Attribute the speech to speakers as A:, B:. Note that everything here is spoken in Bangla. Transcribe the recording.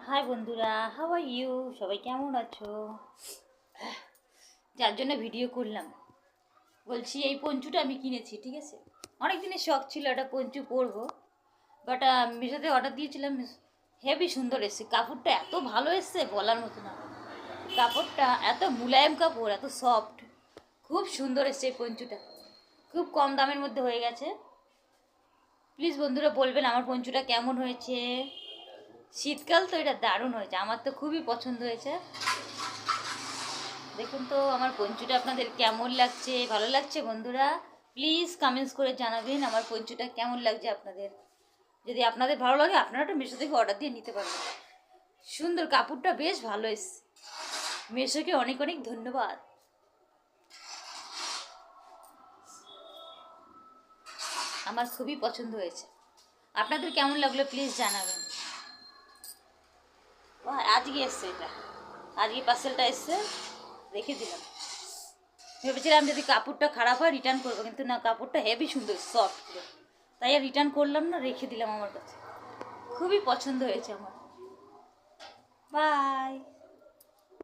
A: হাই বন্ধুরা, হাউ আর ইউ? সবাই কেমন আছো? যার জন্য ভিডিও করলাম, বলছি এই পঞ্চুটা আমি কিনেছি, ঠিক আছে? অনেক দিনের শখ ছিল একটা পঞ্চু পরবো, বাট মিশোতে অর্ডার দিয়েছিলাম। হেভি সুন্দর এসছে, কাপড়টা এত ভালো এসছে বলার মতো না। কাপড়টা এত মুলায়ম কাপড়, এত সফট, খুব সুন্দর এসছে এই পঞ্চুটা। খুব কম দামের মধ্যে হয়ে গেছে। প্লিজ বন্ধুরা বলবেন আমার পঞ্চুটা কেমন হয়েছে। শীতকাল তো এটা দারুণ হয়েছে, আমার তো খুবই পছন্দ হয়েছে। দেখুন তো আমার পঞ্চুটা আপনাদের কেমন লাগছে, ভালো লাগছে বন্ধুরা? প্লিজ কমেন্টস করে জানাবেন আমার পঞ্চুটা কেমন লাগছে আপনাদের। যদি আপনাদের ভালো লাগে আপনারা একটা মিশো থেকে অর্ডার দিয়ে নিতে পারবেন। সুন্দর, কাপড়টা বেশ ভালো এসছে। মিশোকে অনেক অনেক ধন্যবাদ। আমার খুবই পছন্দ হয়েছে। আপনাদের কেমন লাগলো প্লিজ জানাবেন। আজকে এসছে এটা, আজকে পার্সেলটা এসছে, রেখে দিলাম। ভেবেছিলাম যদি কাপড়টা খারাপ হয় রিটার্ন করবো, কিন্তু না, কাপড়টা হেভি সুন্দর, সফট, তাই আর রিটার্ন করলাম না, রেখে দিলাম। আমার কাছে খুবই পছন্দ হয়েছে আমার। বাই।